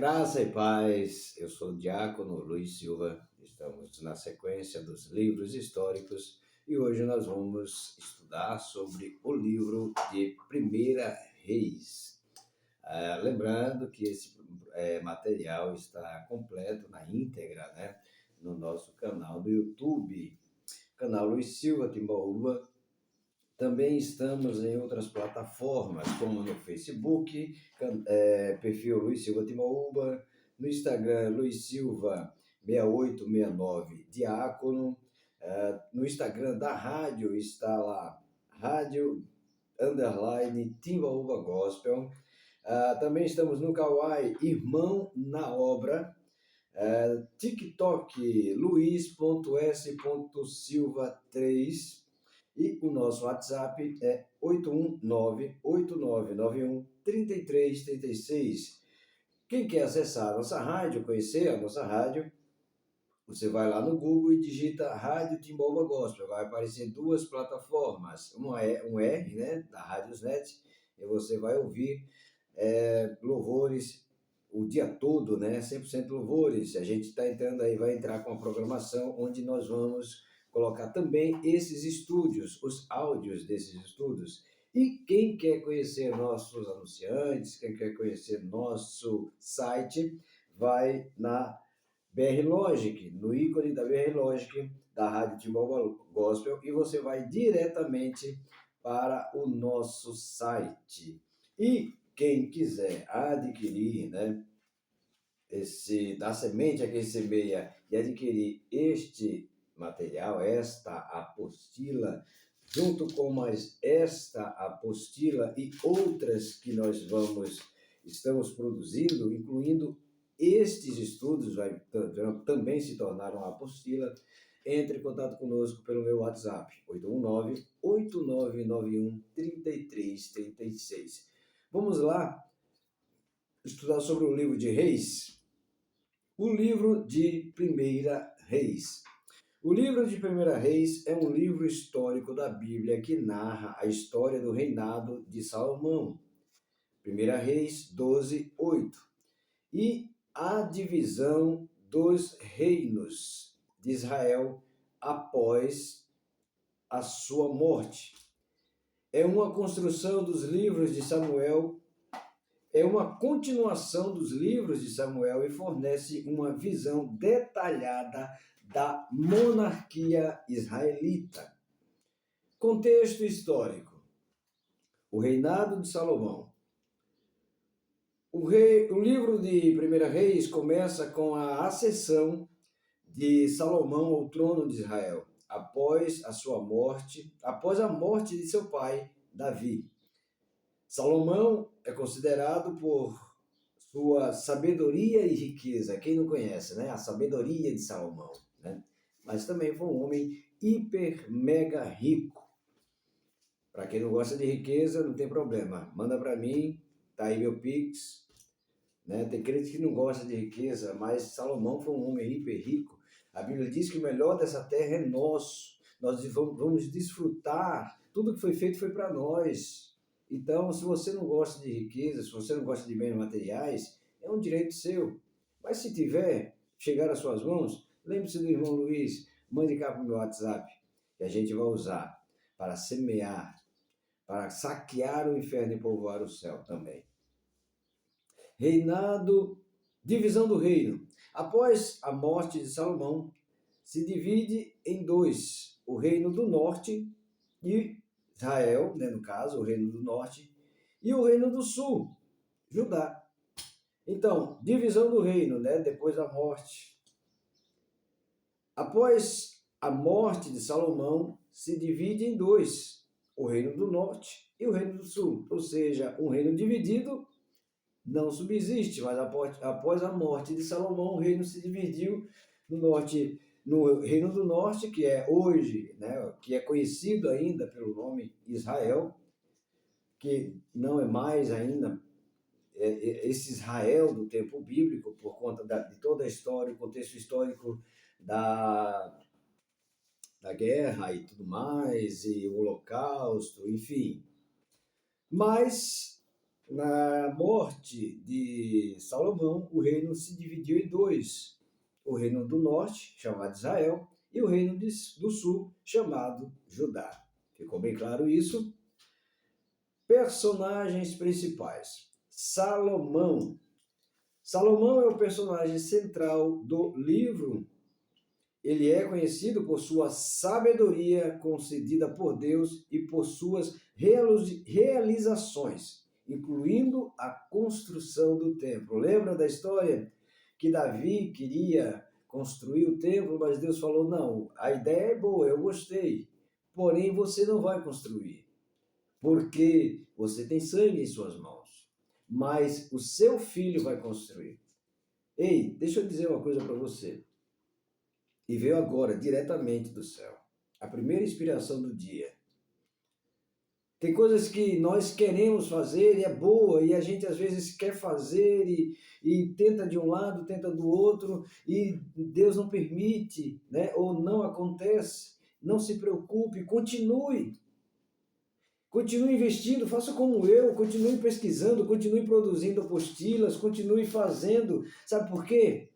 Graça e paz, eu sou o diácono Luiz Silva, estamos na sequência dos livros históricos e hoje nós vamos estudar sobre o livro de Primeira Reis. Lembrando que esse material está completo na íntegra, né, no nosso canal do YouTube, canal Luiz Silva Timbaúba. Também estamos em outras plataformas, como no Facebook, perfil Luiz Silva Timbaúba, no Instagram Luiz Silva 6869 Diácono, no Instagram da rádio está lá, rádio _ Timbaúba Gospel. Também estamos no Kawai Irmão na Obra, TikTok luiz.s.silva3 e o nosso WhatsApp é 819-8991-3336. Quem quer acessar a nossa rádio, conhecer a nossa rádio, você vai lá no Google e digita Rádio Timbaúba Gospel. Vai aparecer duas plataformas, um R, né, da Radiosnet, e você vai ouvir louvores o dia todo, né, 100% louvores. A gente está entrando aí, vai entrar com a programação onde nós vamos colocar também esses estúdios, os áudios desses estudos. E quem quer conhecer nossos anunciantes, quem quer conhecer nosso site, vai na BR Logic, no ícone da BR Logic, da Rádio Timbaúba Gospel, e você vai diretamente para o nosso site. E quem quiser adquirir, né, da semente a quem semeia, e adquirir este material, esta apostila, junto com mais esta apostila e outras que nós estamos produzindo, incluindo estes estudos, também se tornar uma apostila. Entre em contato conosco pelo meu WhatsApp, 819-8991-3336. Vamos lá estudar sobre o livro de Reis. O livro de Primeira Reis. O livro de Primeira Reis é um livro histórico da Bíblia que narra a história do reinado de Salomão. Primeira Reis 12:8. E a divisão dos reinos de Israel após a sua morte. É uma construção dos livros de Samuel, é uma continuação dos livros de Samuel e fornece uma visão detalhada da monarquia israelita. Contexto histórico. O reinado de Salomão. O livro de Primeira Reis começa com a ascensão de Salomão ao trono de Israel, após a morte de seu pai, Davi. Salomão é considerado por sua sabedoria e riqueza. Quem não conhece, né? A sabedoria de Salomão, né? Mas também foi um homem hiper, mega rico. Para quem não gosta de riqueza, não tem problema. Manda para mim, tá aí meu Pix. Né? Tem crente que não gosta de riqueza, mas Salomão foi um homem hiper rico. A Bíblia diz que o melhor dessa terra é nosso. Nós vamos desfrutar. Tudo que foi feito foi para nós. Então, se você não gosta de riqueza, se você não gosta de bens materiais, é um direito seu. Mas se tiver, chegar às suas mãos, lembre-se do irmão Luiz, mande cá para o meu WhatsApp, que a gente vai usar para semear, para saquear o inferno e povoar o céu também. Reinado, divisão do reino. Após a morte de Salomão, se divide em dois, o reino do norte e Israel, né, no caso, o reino do norte, e o reino do sul, Judá. Então, divisão do reino, né, depois da morte. Após a morte de Salomão, se divide em dois, o reino do norte e o reino do sul, ou seja, um reino dividido não subsiste, mas após a morte de Salomão, o reino se dividiu no reino do norte, que é hoje, né, que é conhecido ainda pelo nome Israel, que não é mais ainda esse Israel do tempo bíblico, por conta de toda a história, o contexto histórico da guerra e tudo mais, e o holocausto, enfim. Mas Na morte de Salomão, o reino se dividiu em dois: o reino do norte, chamado Israel, e o reino do sul, chamado Judá. Ficou bem claro isso? Personagens principais. Salomão. Salomão é o personagem central do livro. Ele é conhecido por sua sabedoria concedida por Deus e por suas realizações, incluindo a construção do templo. Lembra da história que Davi queria construir o templo, mas Deus falou: não, a ideia é boa, eu gostei, porém você não vai construir, porque você tem sangue em suas mãos, mas o seu filho vai construir. Ei, deixa eu dizer uma coisa para você. E veio agora, diretamente do céu. A primeira inspiração do dia. Tem coisas que nós queremos fazer e é boa, e a gente às vezes quer fazer e tenta de um lado, tenta do outro, e Deus não permite, né? Ou não acontece. Não se preocupe, continue. Continue investindo, faça como eu, continue pesquisando, continue produzindo apostilas, continue fazendo. Sabe por quê?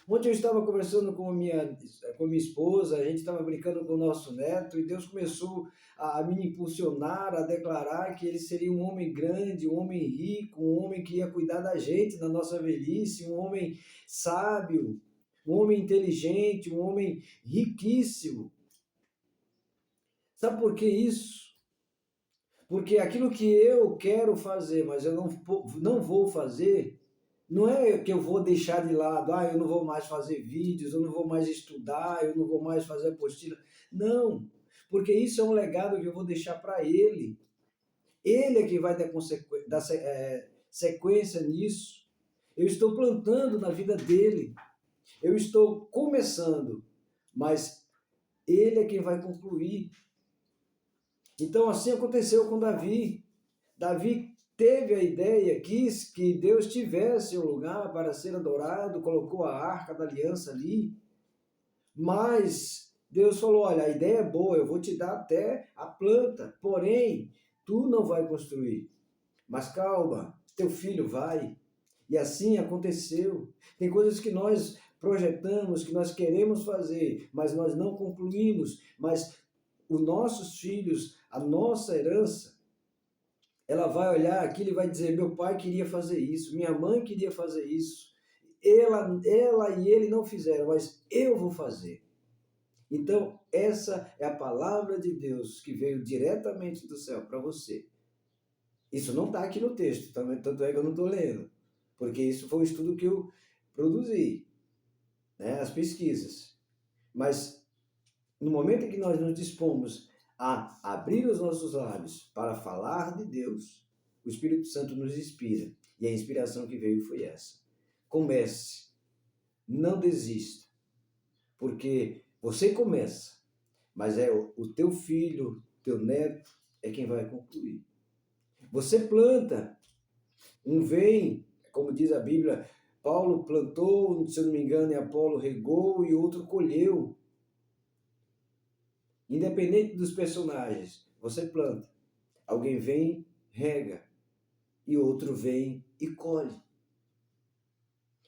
Ontem eu estava conversando com minha esposa, a gente estava brincando com o nosso neto e Deus começou a me impulsionar, a declarar que ele seria um homem grande, um homem rico, um homem que ia cuidar da gente na nossa velhice, um homem sábio, um homem inteligente, um homem riquíssimo. Sabe por que isso? Porque aquilo que eu quero fazer, mas eu não vou fazer, não é que eu vou deixar de lado, eu não vou mais fazer vídeos, eu não vou mais estudar, eu não vou mais fazer apostila. Não, porque isso é um legado que eu vou deixar para ele. Ele é que vai dar sequência nisso. Eu estou plantando na vida dele. Eu estou começando, mas ele é quem vai concluir. Então assim aconteceu com Davi. Davi teve a ideia, quis que Deus tivesse um lugar para ser adorado, colocou a arca da aliança ali, mas Deus falou: olha, a ideia é boa, eu vou te dar até a planta, porém, tu não vai construir. Mas calma, teu filho vai. E assim aconteceu. Tem coisas que nós projetamos, que nós queremos fazer, mas nós não concluímos, mas os nossos filhos, a nossa herança, ela vai olhar aquilo e vai dizer: meu pai queria fazer isso, minha mãe queria fazer isso, ela e ele não fizeram, mas eu vou fazer. Então, essa é a palavra de Deus que veio diretamente do céu para você. Isso não está aqui no texto, tanto é que eu não estou lendo, porque isso foi um estudo que eu produzi, né, as pesquisas. Mas, no momento em que nós nos dispomos a abrir os nossos lábios para falar de Deus, o Espírito Santo nos inspira. E a inspiração que veio foi essa. Comece. Não desista. Porque você começa, mas é o teu filho, teu neto, é quem vai concluir. Você planta. Um vem, como diz a Bíblia, Paulo plantou, se eu não me engano, e Apolo regou e outro colheu. Independente dos personagens, você planta. Alguém vem, rega, e outro vem e colhe.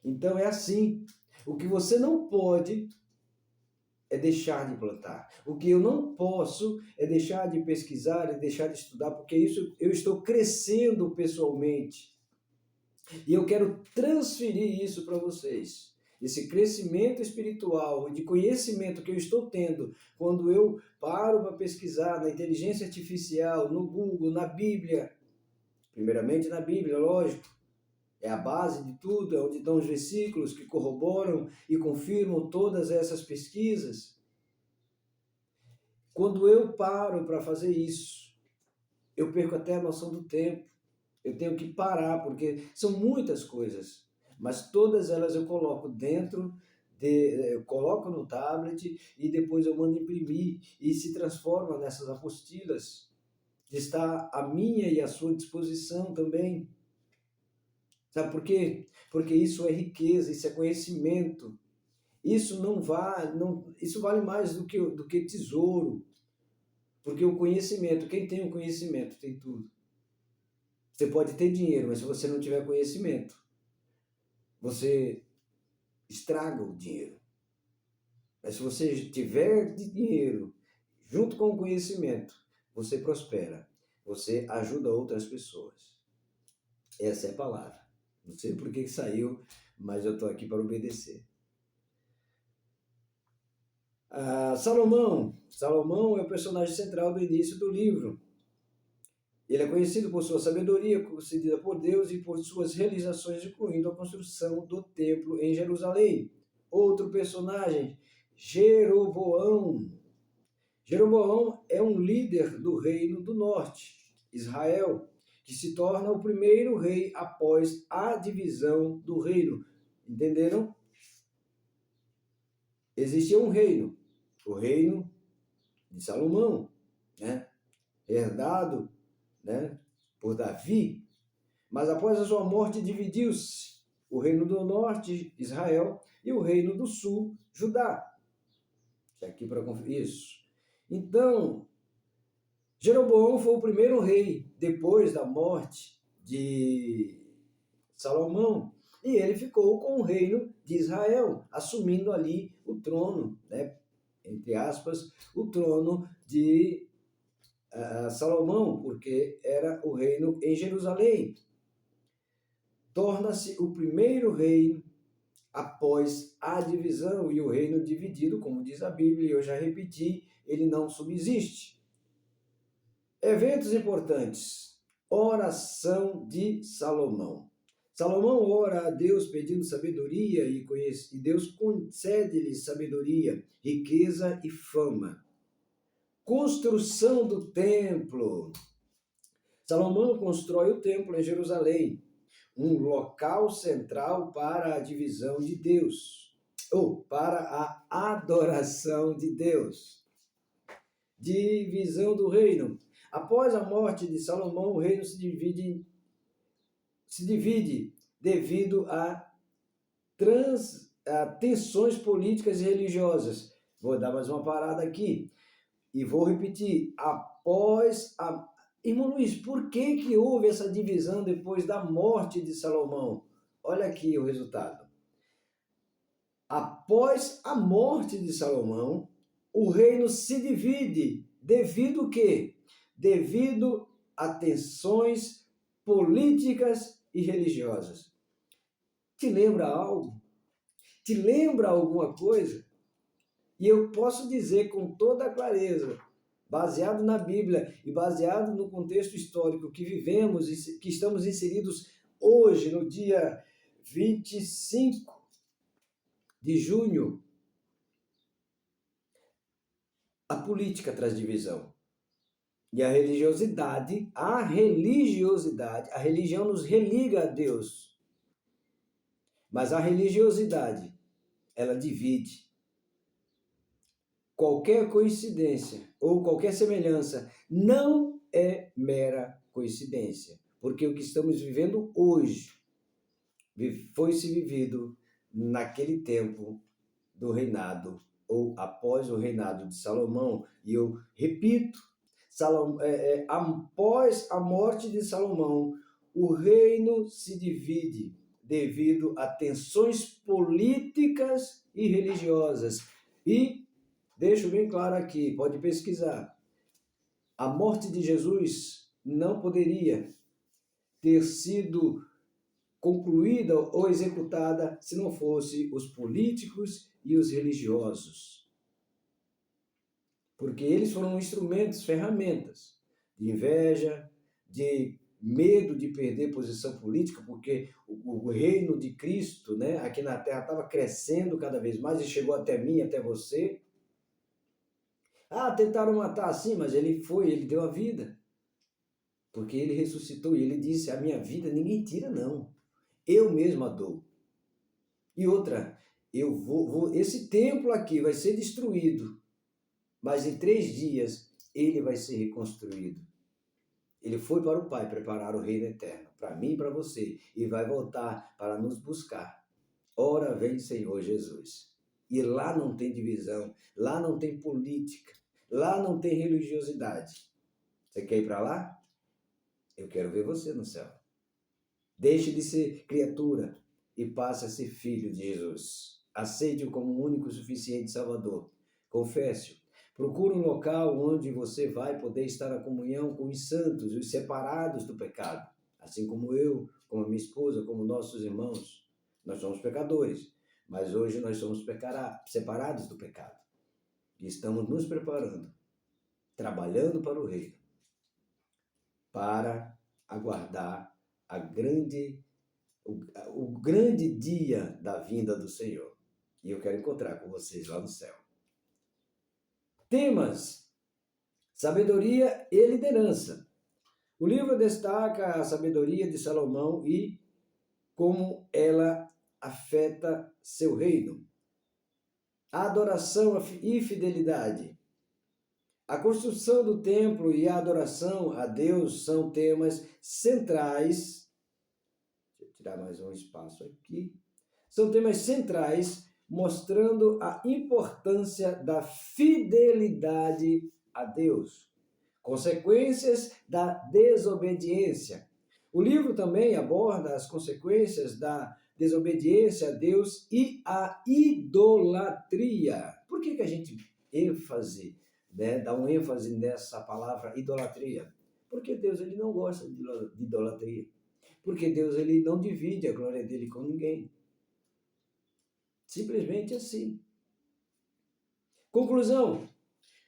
Então é assim. O que você não pode é deixar de plantar. O que eu não posso é deixar de pesquisar, é deixar de estudar, porque isso eu estou crescendo pessoalmente. E eu quero transferir isso para vocês. Esse crescimento espiritual, de conhecimento que eu estou tendo quando eu paro para pesquisar na inteligência artificial, no Google, na Bíblia. Primeiramente na Bíblia, lógico. É a base de tudo, é onde estão os versículos que corroboram e confirmam todas essas pesquisas. Quando eu paro para fazer isso, eu perco até a noção do tempo. Eu tenho que parar, porque são muitas coisas, mas todas elas eu coloco eu coloco no tablet e depois eu mando imprimir e se transforma nessas apostilas. Está à minha e à sua disposição também. Sabe por quê? Porque isso é riqueza, isso é conhecimento. Isso isso vale mais do que tesouro. Porque o conhecimento, quem tem o conhecimento tem tudo. Você pode ter dinheiro, mas se você não tiver conhecimento, você estraga o dinheiro. Mas se você tiver dinheiro junto com o conhecimento, você prospera. Você ajuda outras pessoas. Essa é a palavra. Não sei por que saiu, mas eu estou aqui para obedecer. Salomão é o personagem central do início do livro. Ele é conhecido por sua sabedoria concedida por Deus e por suas realizações, incluindo a construção do templo em Jerusalém. Outro personagem, Jeroboão. Jeroboão é um líder do reino do norte, Israel, que se torna o primeiro rei após a divisão do reino. Entenderam? Existia um reino, o reino de Salomão, né? Herdado, né, por Davi, mas após a sua morte dividiu-se o reino do norte, Israel, e o reino do sul, Judá. Aqui para conferir isso. Então, Jeroboão foi o primeiro rei depois da morte de Salomão, e ele ficou com o reino de Israel, assumindo ali o trono, né, entre aspas, o trono de Salomão, porque era o reino em Jerusalém. Torna-se o primeiro reino após a divisão, e o reino dividido, como diz a Bíblia, e eu já repeti, ele não subsiste. Eventos importantes. Oração de Salomão. Salomão ora a Deus pedindo sabedoria e Deus concede-lhe sabedoria, riqueza e fama. Construção do templo. Salomão constrói o templo em Jerusalém, um local central para a divisão de Deus, ou para a adoração de Deus. Divisão do reino. Após a morte de Salomão, o reino se divide devido a tensões políticas e religiosas. Vou dar mais uma parada aqui. E vou repetir, Irmão Luiz, por que houve essa divisão depois da morte de Salomão? Olha aqui o resultado. Após a morte de Salomão, o reino se divide devido a quê? Devido a tensões políticas e religiosas. Te lembra algo? Te lembra alguma coisa? E eu posso dizer com toda clareza, baseado na Bíblia e baseado no contexto histórico que vivemos e que estamos inseridos hoje, no dia 25 de junho, a política traz divisão. E a religião nos religa a Deus. Mas a religiosidade, ela divide. Qualquer coincidência ou qualquer semelhança não é mera coincidência, porque o que estamos vivendo hoje foi se vivido naquele tempo do reinado ou após o reinado de Salomão. E eu repito, após a morte de Salomão, o reino se divide devido a tensões políticas e religiosas. E deixo bem claro aqui, pode pesquisar, a morte de Jesus não poderia ter sido concluída ou executada se não fosse os políticos e os religiosos. Porque eles foram instrumentos, ferramentas de inveja, de medo de perder posição política, porque o reino de Cristo, né, aqui na Terra estava crescendo cada vez mais e chegou até mim, até você. Tentaram matar assim, mas ele deu a vida. Porque ele ressuscitou e ele disse, a minha vida ninguém tira não, eu mesmo a dou. E outra, esse templo aqui vai ser destruído, mas em 3 dias ele vai ser reconstruído. Ele foi para o Pai preparar o reino eterno, para mim e para você, e vai voltar para nos buscar. Ora vem Senhor Jesus. E lá não tem divisão, lá não tem política, lá não tem religiosidade. Você quer ir para lá? Eu quero ver você no céu. Deixe de ser criatura e passe a ser filho de Jesus. Aceite-o como o único e suficiente Salvador. Confesse-o. Procure um local onde você vai poder estar na comunhão com os santos, os separados do pecado. Assim como eu, como a minha esposa, como nossos irmãos. Nós somos pecadores, mas hoje nós somos separados do pecado. E estamos nos preparando, trabalhando para o reino, para aguardar o grande dia da vinda do Senhor. E eu quero encontrar com vocês lá no céu. Temas: sabedoria e liderança. O livro destaca a sabedoria de Salomão e como ela afeta seu reino. A adoração e fidelidade. A construção do templo e a adoração a Deus são temas centrais. Deixa eu tirar mais um espaço aqui. São temas centrais mostrando a importância da fidelidade a Deus. Consequências da desobediência. O livro também aborda as consequências da desobediência a Deus e a idolatria. Por que a gente dá um ênfase nessa palavra idolatria? Porque Deus ele não gosta de idolatria. Porque Deus ele não divide a glória dele com ninguém. Simplesmente assim. Conclusão.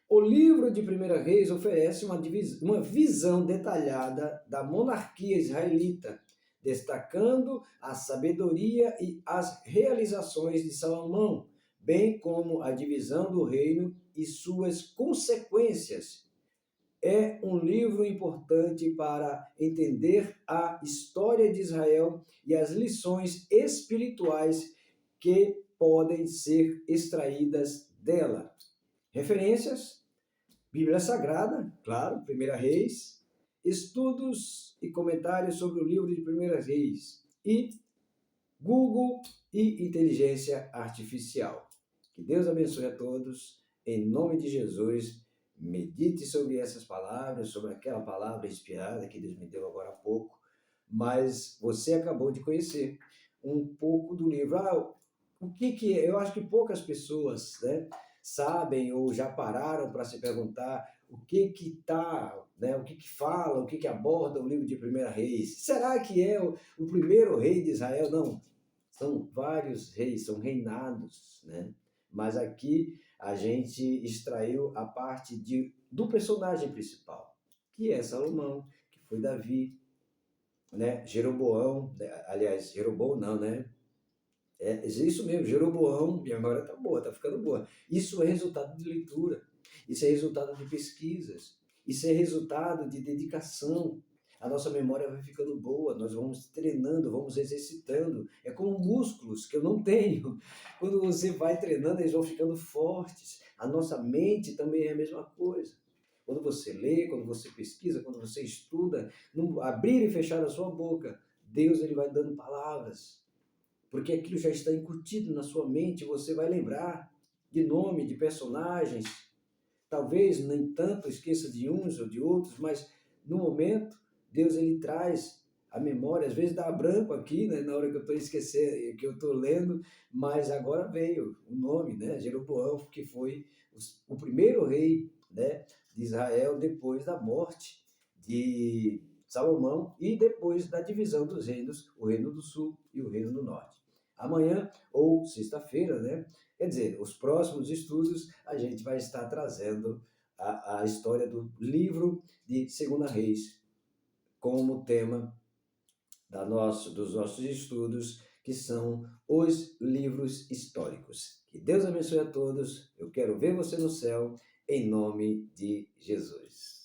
O livro de 1 Reis oferece uma visão detalhada da monarquia israelita, destacando a sabedoria e as realizações de Salomão, bem como a divisão do reino e suas consequências. É um livro importante para entender a história de Israel e as lições espirituais que podem ser extraídas dela. Referências: Bíblia Sagrada, claro, 1 Reis, estudos e comentários sobre o livro de 1 Reis e Google e inteligência artificial. Que Deus abençoe a todos, em nome de Jesus. Medite sobre essas palavras, sobre aquela palavra inspirada que Deus me deu agora há pouco, mas você acabou de conhecer um pouco do livro. O que é? Eu acho que poucas pessoas, sabem ou já pararam para se perguntar o que fala, o que aborda o livro de 1 Reis. Será que é o primeiro rei de Israel? Não, são vários reis, são reinados, né? Mas aqui a gente extraiu a parte do personagem principal, que é Salomão, que foi Davi, né? Jeroboão, aliás, Jeroboão não, né? É isso mesmo, Jeroboão, minha memória está boa, está ficando boa. Isso é resultado de leitura, isso é resultado de pesquisas, isso é resultado de dedicação. A nossa memória vai ficando boa, nós vamos treinando, vamos exercitando. É como músculos que eu não tenho. Quando você vai treinando, eles vão ficando fortes. A nossa mente também é a mesma coisa. Quando você lê, quando você pesquisa, quando você estuda, não abrir e fechar a sua boca, Deus ele vai dando palavras. Porque aquilo já está incutido na sua mente, você vai lembrar de nome, de personagens. Talvez nem tanto esqueça de uns ou de outros, mas no momento, Deus ele traz a memória. Às vezes dá branco aqui, né, na hora que eu estou esquecendo, que eu estou lendo, mas agora veio o nome, né, Jeroboão, que foi o primeiro rei, né, de Israel depois da morte de Salomão e depois da divisão dos reinos, o reino do sul e o reino do norte. Amanhã ou sexta-feira, né? Quer dizer, os próximos estudos a gente vai estar trazendo a história do livro de 2 Reis como tema dos nossos estudos, que são os livros históricos. Que Deus abençoe a todos. Eu quero ver você no céu, em nome de Jesus.